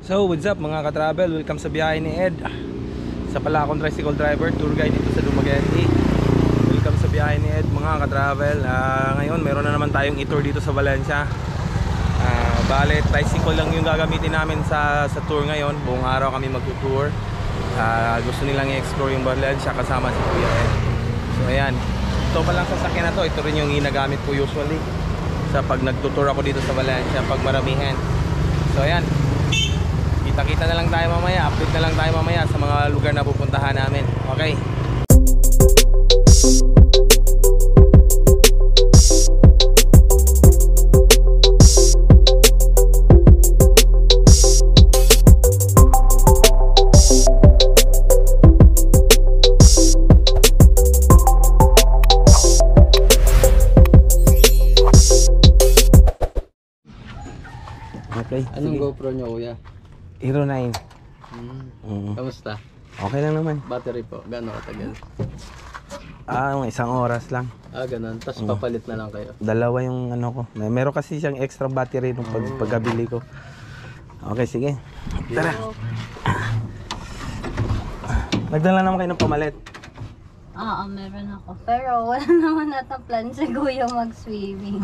So what's up mga ka-travel, welcome sa biyahe ni Ed. Isa pala akong tricycle driver, tour guide dito sa Dumaguete. Welcome sa biyahe ni Ed mga ka-travel. Ngayon meron na naman tayong i-tour dito sa Valencia. Bale tricycle lang yung gagamitin namin sa tour ngayon. Buong araw kami mag-tour. Gusto nilang i-explore yung Valencia kasama si Kuya Ed. So ayan, ito pa lang sasakyan na to. Ito rin yung ginagamit ko usually sa pag nag-tour ako dito sa Valencia pag maramihan. So ayan, kita-kita na lang tayo mamaya, update na lang tayo mamaya sa mga lugar na pupuntahan namin. Okay. Okay. Anong GoPro nyo, kuya? Hero 9. Kamusta? Okay lang naman. Battery po, gano'ng katagal? Mga 1 oras lang. Ganun. Tapos papalit na lang kayo. Dalawa yung ano ko. Meron kasi siyang extra battery nung pagkabili ko. Okay, sige. Tara. Nagdala naman kayo ng pamalit. Oo, meron ako. Pero wala naman natang plan si Kuya mag-swimming.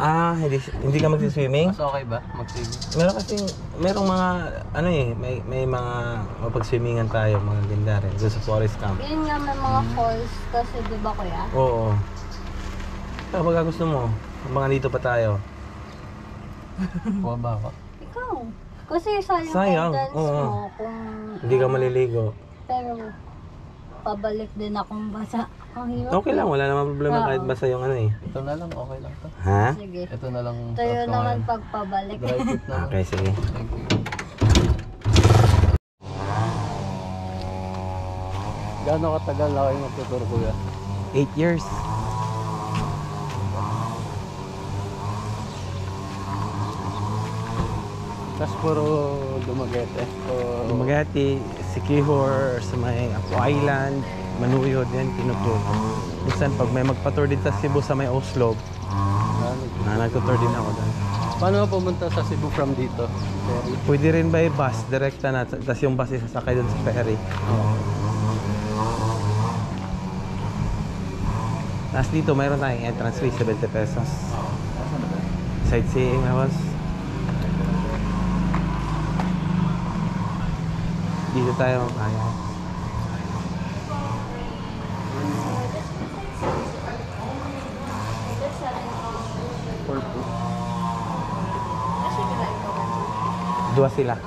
Hindi ka magsi-swimming? Mas okay ba? Mag-swimming? Meron kasi, merong mga, may mga mapag-swimmingan tayo, mga ganda rin, doon sa forest camp. Yun nga, may mga falls kasi, di ba Kuya? Oo. Kapag gusto mo, mga dito pa tayo. Kuha ba ako? Ikaw. Kasi sayang entrance mo kung... Hindi ka maliligo. Pero, pabalik din akong basa. Ang hirap. Okay lang, wala naman problema kahit basa yung ano eh. Ito na lang, okay lang to. Ha? Sige. Ito na lang. Tayo naman pagpabalik. Dry fit na lang. Okay, sige. Thank you. Gano'ng katagal na kayo magtutur, kuya? 8 years. Tapos puro Dumaguete. Dumaguete, Siquijor, sa may Apo Island, Manuyod, yan, tinutur. Minsan pag may magpa-tour din sa Cebu sa may Oslo, nagtutur din ako doon. Paano pumunta sa Cebu from dito? Ferry? Pwede rin by bus, direkta na, tapos yung bus isasakay doon sa ferry. Tapos dito mayroon tayong entrance fee, 70 pesos. Sightseeing na was. Dito tayo kaya. Dua sila.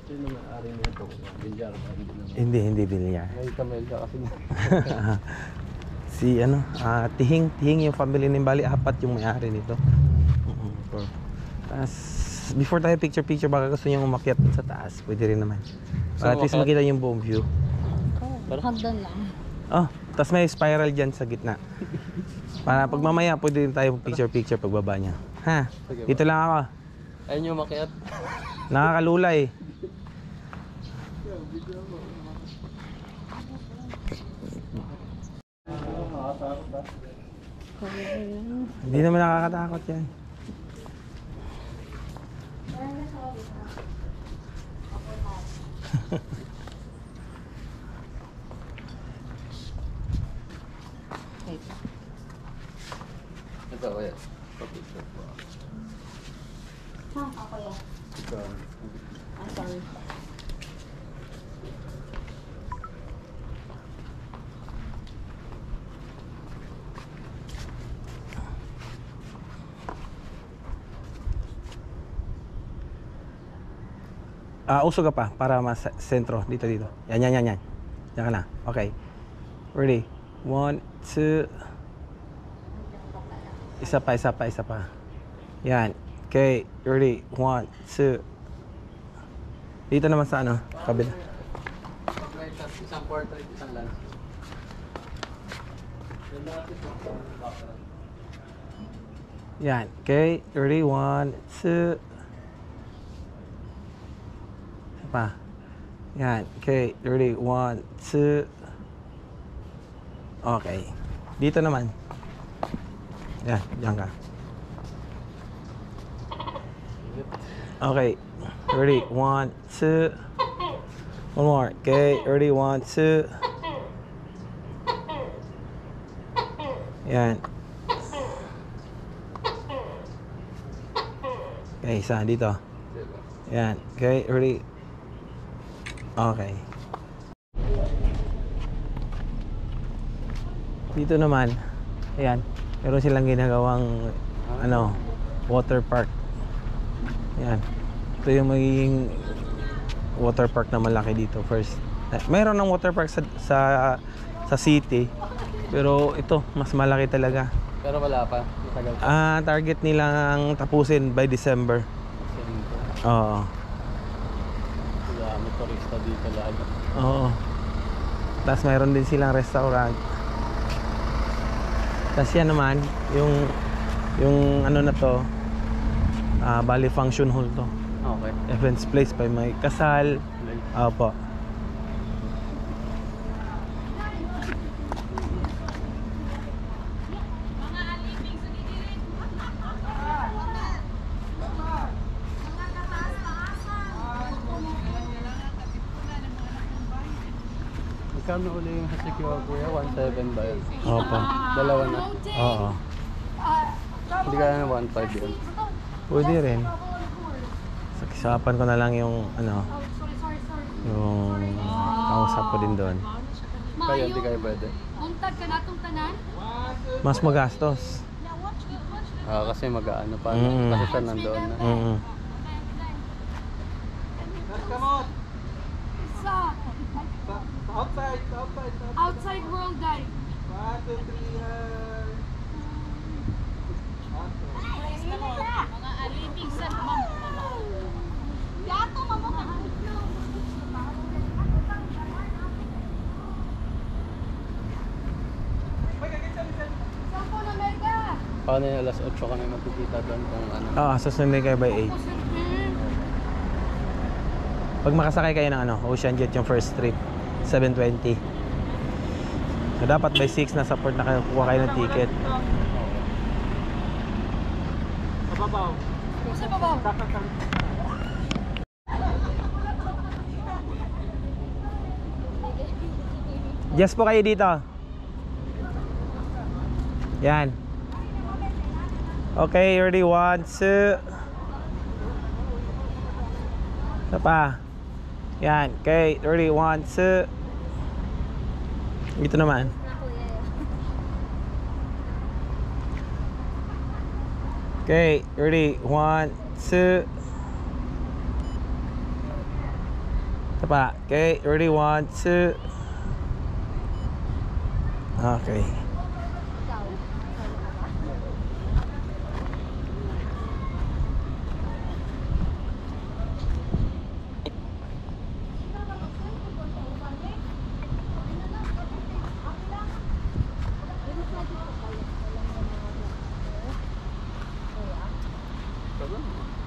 Sino may-ari nito? Bilyar ba? Hindi bilyar. May kamel ka kasi. Si Tihing yung family ni Bali, 4 yung may-ari nito. Tapos before tayo picture baka gusto niyo umakyat sa taas, pwede rin naman. Para at least makita yung buong view. Hagdan lang. Tapos may spiral dyan sa gitna. Para pag mamaya pwede rin tayo picture pagbaba niya. Ha? Sige, Dito lang ako. Ayun yung makiat. Nakakalulay. Hindi naman nakakatakot yan. Ito, kuya. Pa-picture po. Ako yan. Ito. Sorry. Uso ka pa para mas sentro. Dito. Yan. Yan ka na. Okay. Ready? 1, 2. Isa pa. Yan. Okay. Ready? 1, 2. Dito naman sa kabila. Isang portrait, isang lens. Yan. Okay. Ready? 1, 2. Pa. Yan. Okay, ready? 1, 2. Okay. Dito naman. Yan, diyan ka. Okay. Ready? 1, 2. One more. Okay, ready? 1, 2. Yan. Okay, isa dito. Yan. Okay, ready? Okay. Dito naman, ayan, meron silang ginagawang water park. Ayan. Ito yung magiging water park na malaki dito first. Mayroon ng water park sa city, pero ito mas malaki talaga. Pero wala pa. Matagal pa. Target nilang tapusin by December. Oo. Kaya may turista dito lalo. Oo. Tapos mayroon din silang restaurant. Tapos yan naman, yung ano na to, bali function hall to. Okay. Events place pa may kasal. Opo. Magkano uli yung secure kuya? 1.7 ba yun? Opo. Dalawa na. Oo. Hindi kaya na 1.5 yun. Pwede rin. Sakisapan ko na lang yung yung kausap ko din doon. Kaya hindi kayo pwede. Muntag ka na itong tanan? Mas magastos. Kasi mag-ano pa. Mm. Kasi siya nandoon na. Isa. Outside world dive. Mga aliping sa Yato, mamo ka. Sampo na mega. Paano yung alas 8 kami magkikita doon kung ano? Susunod kayo by 8. Pag makasakay kayo ng Ocean Jet yung first trip, 7:20. So dapat by 6 na support na kayo, kuha kayo ng ticket. Sa babaw. Just po kayo dito. Yan. Okay, ready? 1, 2. Isa pa. Yan. Okay, ready? 1, 2. Dito naman. Okay, ready? 1, 2. Isa pa. Okay, ready? 1, 2. Okay.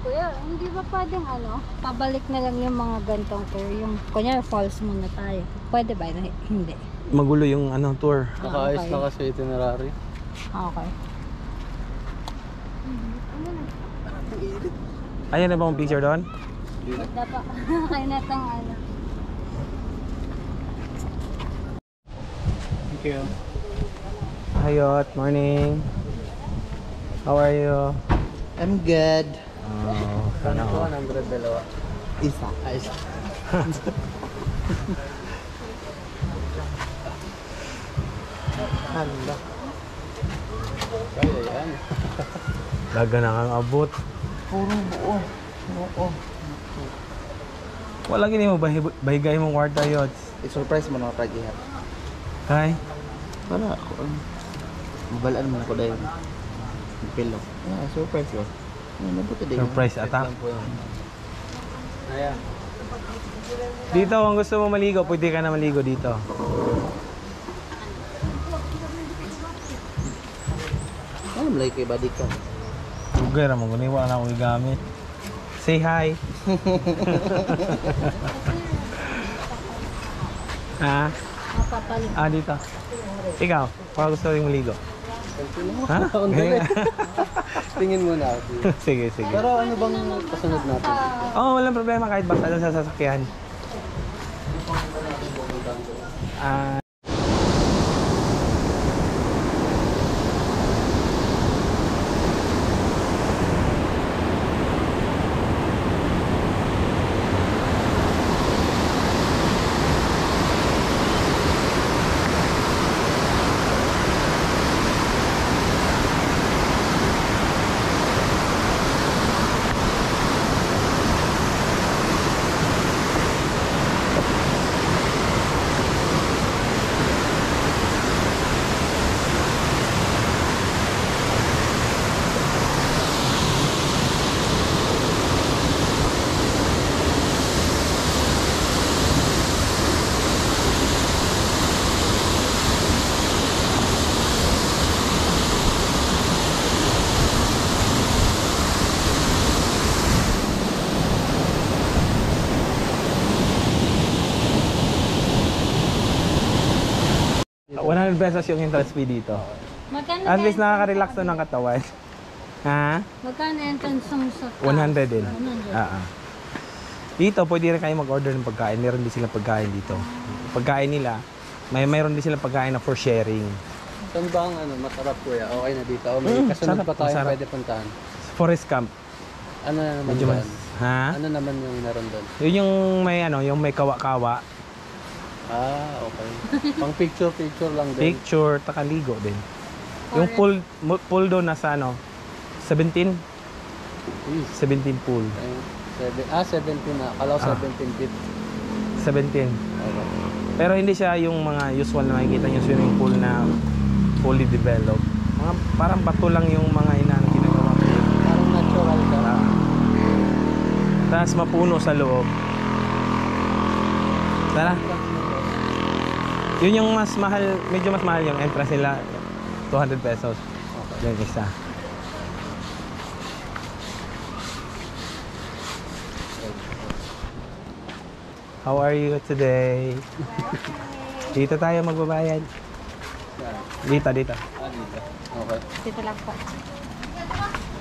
Kuya, hindi ba pwedeng pabalik na lang yung mga gantong tour? Yung, kunyari, falls muna tayo. Pwede ba? Hindi. Magulo yung tour. Nakaayos okay. na kasi itinerary. Okay. Ayan na bang picture doon? Dapat, kaya natang Thank you. Hayot, morning. How are you? I'm good. Oh, sana Ano all. 100 dalawa? Isa. Ayos. Hala. Kaya yan. Daga na kang abot. Puro buo. Oo. Wala gini mo bahigay mong kwarta yots. I-surprise mo na ako kagihan. Kay? Para ako. Mabalaan mo na ako dahil. Pilo. Surprise ko. Nabuti din. Surprise attack. Ayan. Dito kung gusto mo maligo, pwede ka na maligo dito. Ano mo lagi kay body ka? Lugar mo guni wala na akong gamit. Say hi. Ha? Mapapalit. Ah, dito. Ikaw, baka gusto rin maligo. Ha? Ang dali. Tingin muna ako. Sige, sige. Pero ano bang kasunod natin? Oo, walang problema kahit basta lang sa sasakyan. Ah, $100 yung entrance fee dito. Magkano At ba least yung- nakaka-relax to ng katawan. Ha? Magkano entrance mo sa taas? 100 din. 100. Dito, pwede rin kayo mag-order ng pagkain. Meron din silang pagkain dito. Pagkain nila, mayroon din silang pagkain na for sharing. Saan ba ang masarap kuya? Okay na dito. O may kasunod sarap, pa tayo masarap. pwede puntahan. Forest camp. Ano na naman Medyo doon? mas. Ha? Ano naman yung meron doon? Yun yung may kawa-kawa. Ah, okay. Pang picture lang din. Picture, takaligo din. Yung pool doon nasa 17? Uy, 17 pool. 17 na. Akala ko 17 feet. 17. Okay. Pero hindi siya yung mga usual na makikita yung swimming pool na fully developed. Parang bato lang yung mga ginagawa ko. Parang natural ka. Tapos mapuno sa loob. Tara. Yun yung mas mahal, medyo mas mahal yung entrance nila. $200. Yung isa. How are you today? Dito tayo magbabayad. Dito. Ah, dito. Okay. Dito lang po.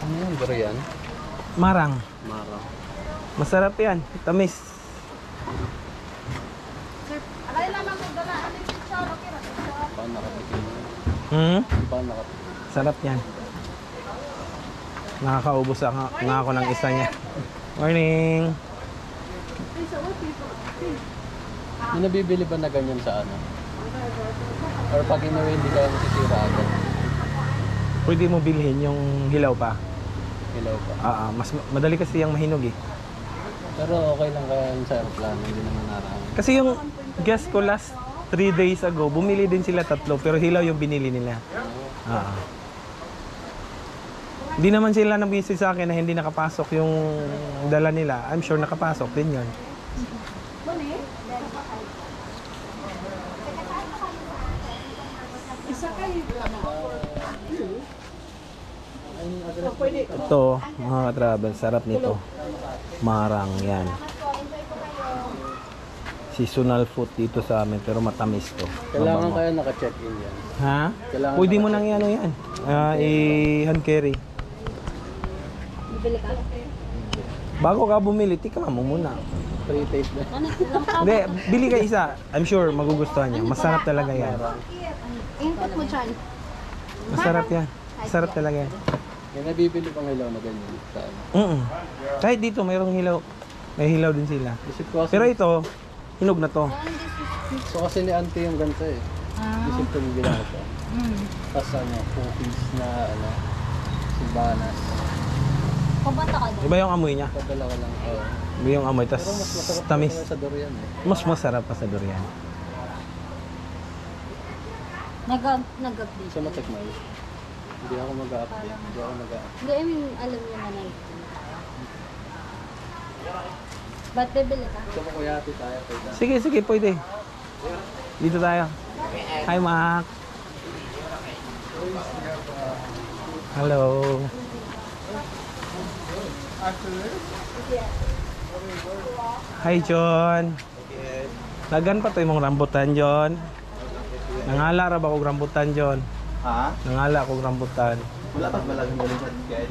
Ano yan? Durian? Marang. Marang. Masarap yan. Tamis. Paano nakatikim mo? Paano nakatikim? Sarap yan. Nakakaubos nga ako ng isa niya. Morning. May nabibili ba na ganyan sa ano? Or pag inuwi hindi kaya masisira agad? Pwede mo bilhin yung hilaw pa. Hilaw pa. Mas madali kasi yung mahinog eh. Pero okay lang kaya yung sa aeroplano, hindi naman narami. Kasi yung guest ko last 3 days ago, bumili din sila 3 pero hilaw yung binili nila. Hindi naman sila nabisi sa akin na hindi nakapasok yung dala nila. I'm sure nakapasok din yun. Ito, mga ka-travel, sarap nito. Marang yan. Seasonal food dito sa amin pero matamis to. Kailangan Mabango. kaya naka-check-in yan. Ha? Kailangan Pwede mo naka-check. nang yan. I-hand carry. Bibili ka? Bago ka bumili, tika mo muna. Free taste na. Ano? Ilang tao? Hindi, bili ka isa. I'm sure magugustuhan niya. Masarap talaga yan. Input mo dyan. Masarap yan. Masarap talaga yan. May nabibili pang hilaw na ganyan sa ano. Kahit dito, mayroong hilaw. May hilaw din sila. Isip ko kasi, Pero ito, hinog na to. so kasi ni auntie yung ganito eh. Isip ko yung ginawa siya. Tapos cookies na simbanas. Pupunta ka doon. Iba yung amoy niya. Padala ko lang. Iba yung amoy. Pero Tapos mas masarap tamis. sa durian eh. Mas masarap pa sa durian. Nag-update. So matik mo. Hindi ako mag-update. Hindi ako mag-update. Hindi, I mean, alam niyo na lang. Ba't bibili ka? So makuyati tayo kay Dan. Sige, sige, pwede. Dito tayo. Hi, Mac. Hello. Hi, John. Lagan pa to imong rambutan John. Nangala ra ba kog rambutan John? Ha? Nangala kog rambutan. Wala pa balagang balikan guys.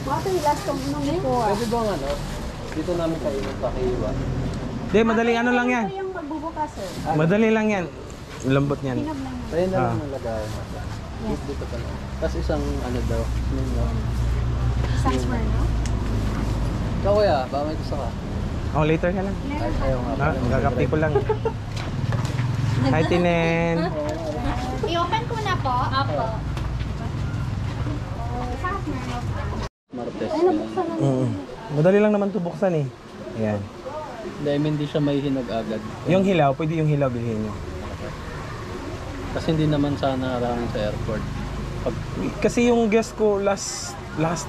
Pwede bang ano? Dito namin kayo pakiiwan. Di, madaling ano lang yan. Yung magbubukas sir. Madali lang yan. Lambot niyan. Tayo na lang nalagayan natin. Dito pa lang. Tapos isang ano daw. Isang Smirno? Ikaw kuya, baka may gusto ka? Oh, later ka lang. Ay, ayaw nga Ah, pala. gagapi ko lang. Hi, Tinen. I-open ko na po. Apo. Martes. Ay, nabuksan na. Madali lang naman to buksan eh. Ayan. Hindi, I mean, hindi siya may hinag agad. Yung hilaw, pwede yung hilaw bilhin nyo. Kasi hindi naman sana harangan sa airport. Pag Kasi yung guest ko last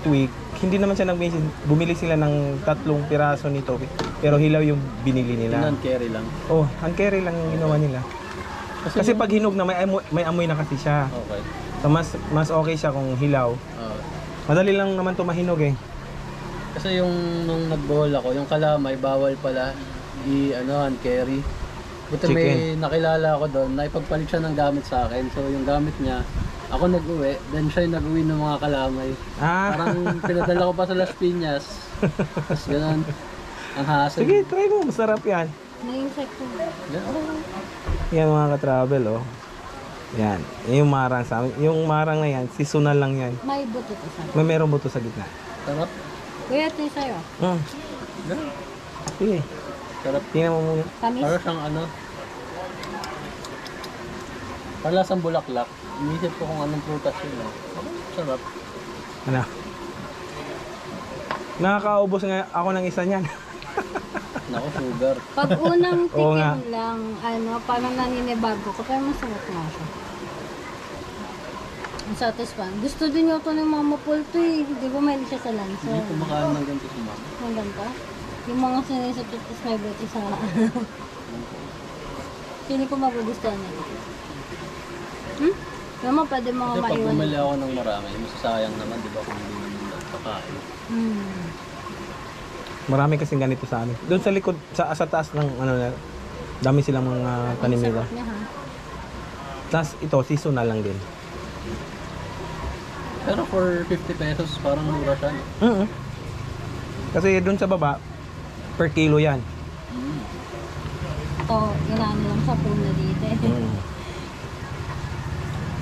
week, hindi naman siya nag-mention. Bumili sila ng 3 piraso nito. Pero hilaw yung binili nila. non-carry lang. Oh, hand carry lang yung ginawa nila. Kasi pag hinog na may amoy na kasi siya. Okay. So mas okay siya kung hilaw. Madali lang naman to mahinog eh. Kasi yung nung nagbohol ako, yung kalamay bawal pala hand carry. Buti may nakilala ako doon, naipagpalit siya ng gamit sa akin. So yung gamit niya, ako nag-uwi, then siya yung nag-uwi ng mga kalamay. Ah. Parang pinadala ko pa sa Las Piñas. Tapos ganun, ang hassle. Sige, try mo. Masarap yan. Na-insect ko. Ganun. Yan mga ka-travel oh. Yan. Yung marang sa amin. Yung marang na yan, seasonal lang yan. May buto to sir. May merong buto sa gitna. Sarap. Kuya, ito yung sa'yo. Ganun. Sige. Sarap. Tingnan mo muna. Tamis. Para siyang ano, para lasang bulaklak. Inisip ko kung anong prutas yun. Sarap. Ano? Nakakaubos nga ako ng isa niyan. Nako, sugar. Pag unang Oo nga. tikim lang, parang naninibago ko, pero masarap nga siya. Ang satisfying. Gusto din niyo ito ng Mama Paul to eh. Di ba may siya sa lansa? Hindi kumakain ng ganito si mama. Ang ganda. Yung mga sinisipit is may buti sa Sino ko magugustuhan nila? Naman pwede mga Kasi pag maiwan. bumili ako ng marami, masasayang naman, di ba, kung hindi naman nagkakain. Marami kasing ganito sa amin. Doon sa likod, sa taas ng ano na, dami silang mga tanim nila. Sarap niya ha. Tapos ito, seasonal lang din. Pero for 50 pesos, parang mura siya. No? Kasi doon sa baba, per kilo yan. Ito, inano lang sa puno dito eh.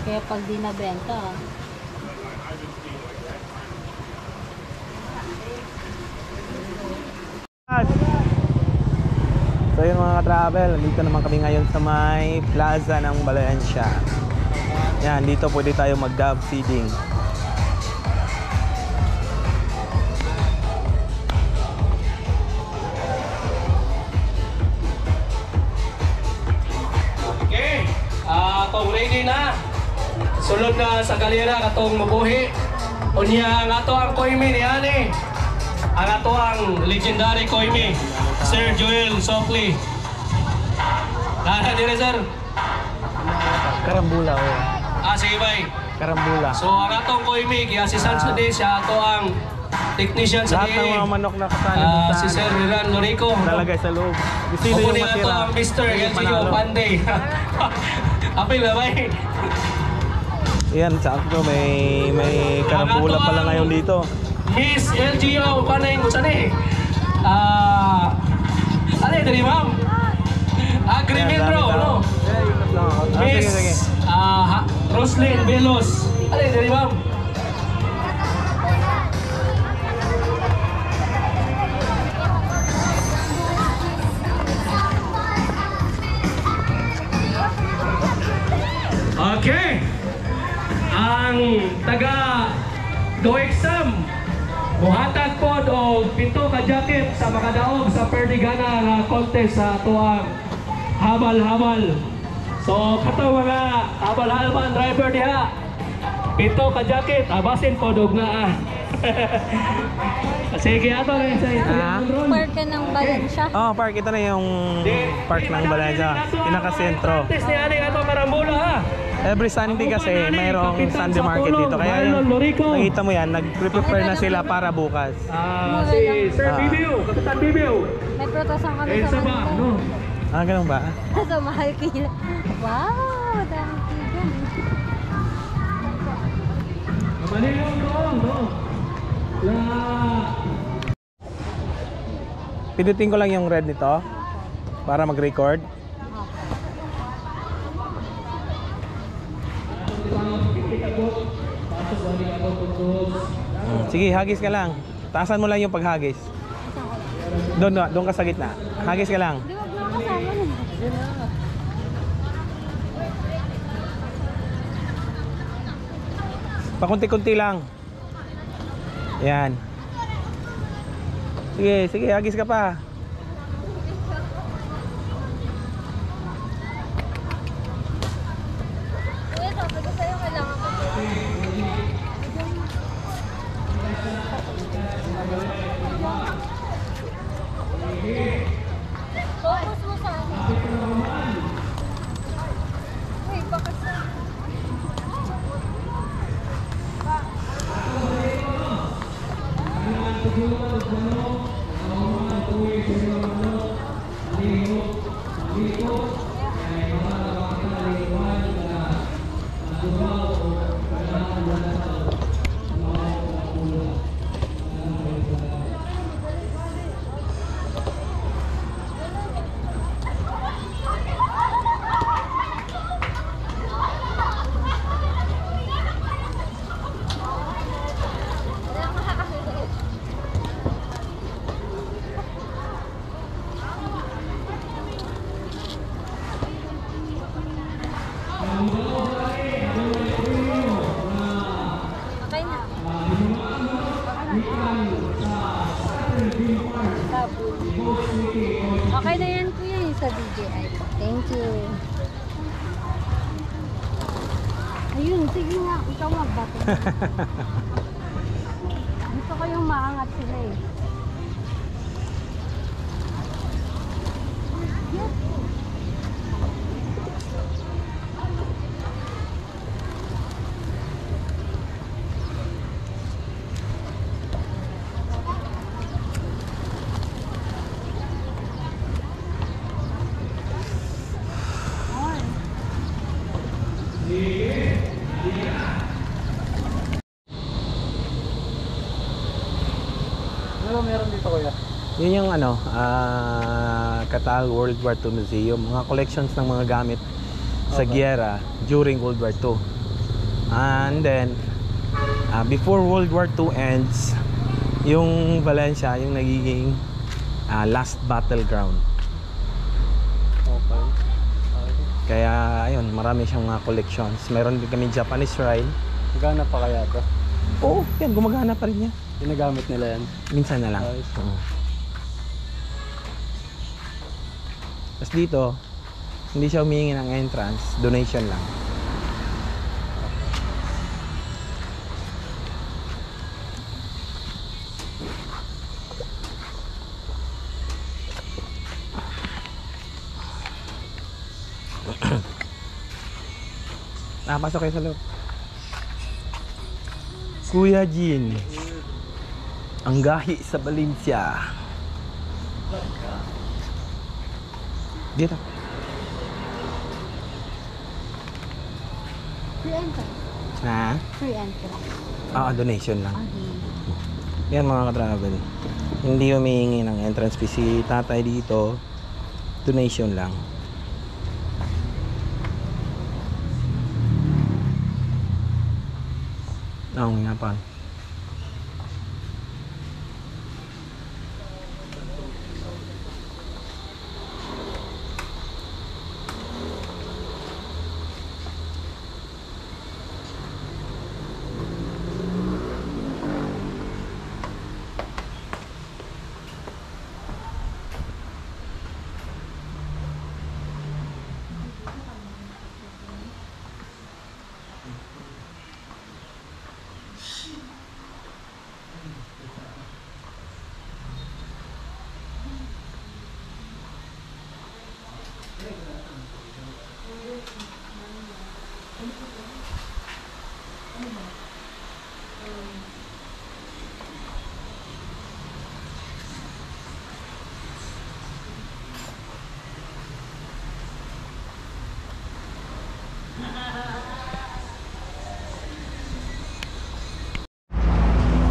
Kaya pag di nabenta, So yun mga ka-travel, dito naman kami ngayon sa may plaza ng Valencia. Yan, dito pwede tayo mag-dove feeding. Okay, kung ready na, sulod na sa galera katong mabuhi. Unya ang ato ang koymi ni ani. Ang ato ang legendary koymi, Sir Joel Sokli. Nara dire sir. Karambula oh. Sige bay. Karambula. So ang atong koymi, gi-assistant sa di siya ato ang technician sa Lahat ng di. mga manok na kasali dun sa Si Sir Riran Lorico. nalagay sa loob. Sino Opo yung niya ato matira? ang Mr. Yung LGO panalo. Panday. Apil na bay. Yan, sakto may karambula pala ngayon dito. Miss LGO, panay mo saan eh? Ano yun, dali ma'am? Agreement bro, no? Sige, sige. Miss Roslyn Velos. Ano yun, dali ma'am? Okay. Ang taga Go Exam buhatag pod og 7 ka jacket sa makadaog sa Perdigana nga contest sa tuang habal-habal. So kato mga habal-habal driver diha. 7 ka jacket abasin pod og naa. Sige, ato rin sa Ah? Park ka ng Valencia. Oh, park. Ito na yung park ng Valencia. Pinaka-sentro. Artist ni Ani ato Karambola ha. Every Sunday kasi mayroong Sunday market dito. Kaya yung nakita mo yan, nag-prepare na sila para bukas. Si Sir Bibio, Kapitan Bibio. May protasan kami Eh, sa sa ba? Manila. No. Ah, ganun ba? Sa mahal kila. Wow, dami tigan. Mabalilong doon, no? Pidutin ko lang yung red nito para mag-record. Sige, hagis ka lang. Taasan mo lang yung paghagis. Doon ka sa gitna. Hagis ka lang. Di wag mo kasama na. Pakunti-kunti lang. Yan. Sige, sige, hagis ka pa. Kuya, sabi ko sa'yo, kailangan ko. Focus mo sa akin. Uy, baka sa... Okay na. Okay na yan kuya yung sa DJI. Thank you. Ayun, sige nga. Ikaw magbato. Gusto ko yung maangat sila eh. Yes. Ano meron dito kuya? Yun yung ano, Qatar World War II Museum. Mga collections ng mga gamit sa giyera during World War II. And then, before World War II ends, yung Valencia, yung nagiging last battleground. Okay. Kaya, ayun, marami siyang mga collections. Meron din kami Japanese shrine. Gana pa kaya to? Oo, yan, gumagana pa rin yan. Ginagamit nila yan. Minsan na lang. Ayos. Oo. Tapos dito, hindi siya humihingi ng entrance, donation lang. Pasok kayo sa loob. Kuya Jean, ang gahi sa Valencia. Dito. Free entrance. Ha? Free entrance. Donation lang. Okay. Yan mga ka-travel. Hindi humihingi ng entrance fee si tatay dito. Donation lang. Oo nga pa.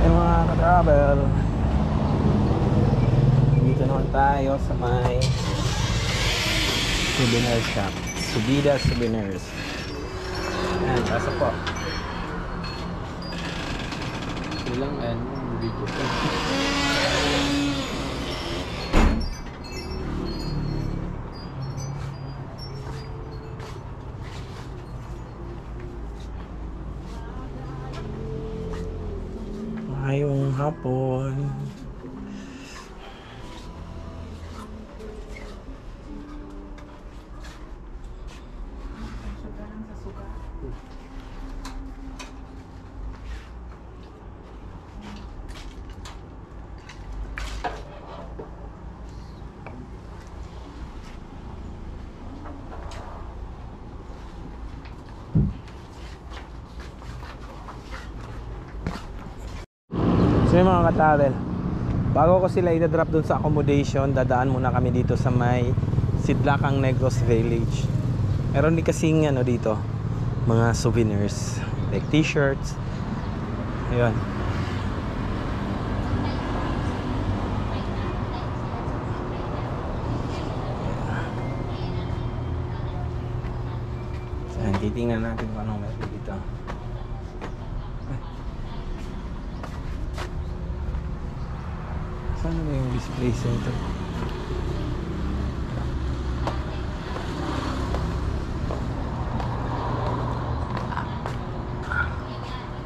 Ayun mga ka-travel, dito naman tayo sa may souvenir shop, Subida Souvenirs. Ayan, pasok po. Ilang video ko. Ngayong hapon. So yung mga ka-travel, bago ko sila i-drop dun sa accommodation, dadaan muna kami dito sa may Sidlakang Negros Village. Meron din kasing ano dito, mga souvenirs like t-shirts. Ayun. So, titingnan natin kung anong meron dito. Saan na yung display center?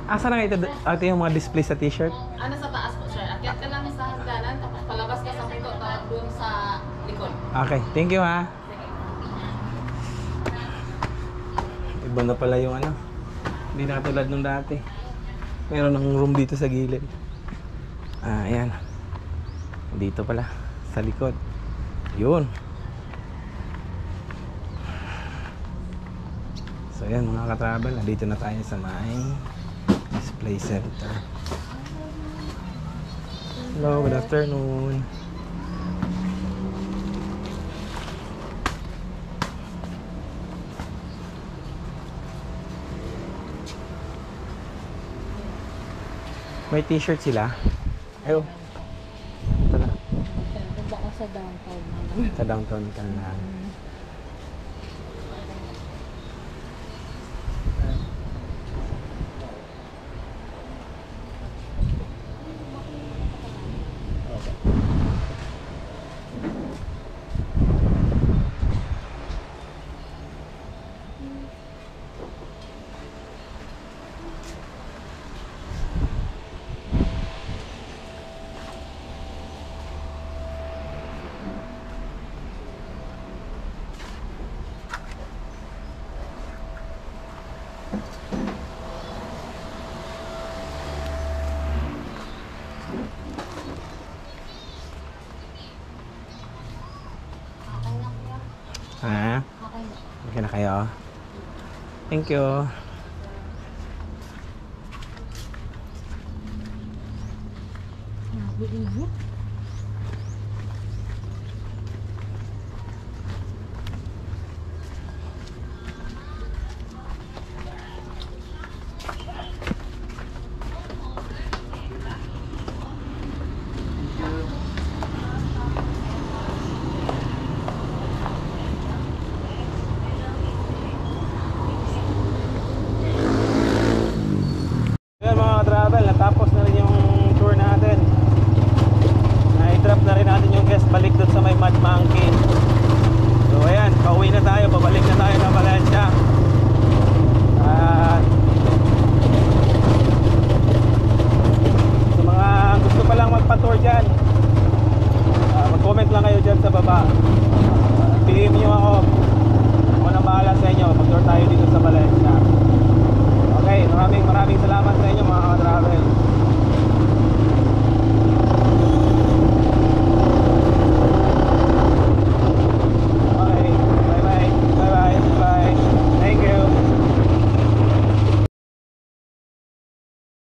Asa na ito? Ito yung mga display sa t-shirt? Ano sa taas po, sir? Akyat ka lang sa hagdanan, tapos palabas ka sa pinto, tawag doon sa likod. Okay, thank you ha. Iba na pala yung ano. Hindi na katulad nung dati. Meron ng room dito sa gilid. Ah, ayan. Dito pala, sa likod. Yun. So ayan mga ka-travel, nandito na tayo sa may display center. Hello, good afternoon. May t-shirt sila. Ayo. Ito na. Baka sa downtown. Sa downtown ka na. Ha? Okay na kayo. Thank you. Natapos na rin yung tour natin. Na-drop na rin natin yung guest balik doon sa may Mad Monkey. So ayan, pauwi na tayo, pabalik na tayo ng Valencia. Sa mga gusto pa lang magpa-tour dyan, mag-comment lang kayo dyan sa baba.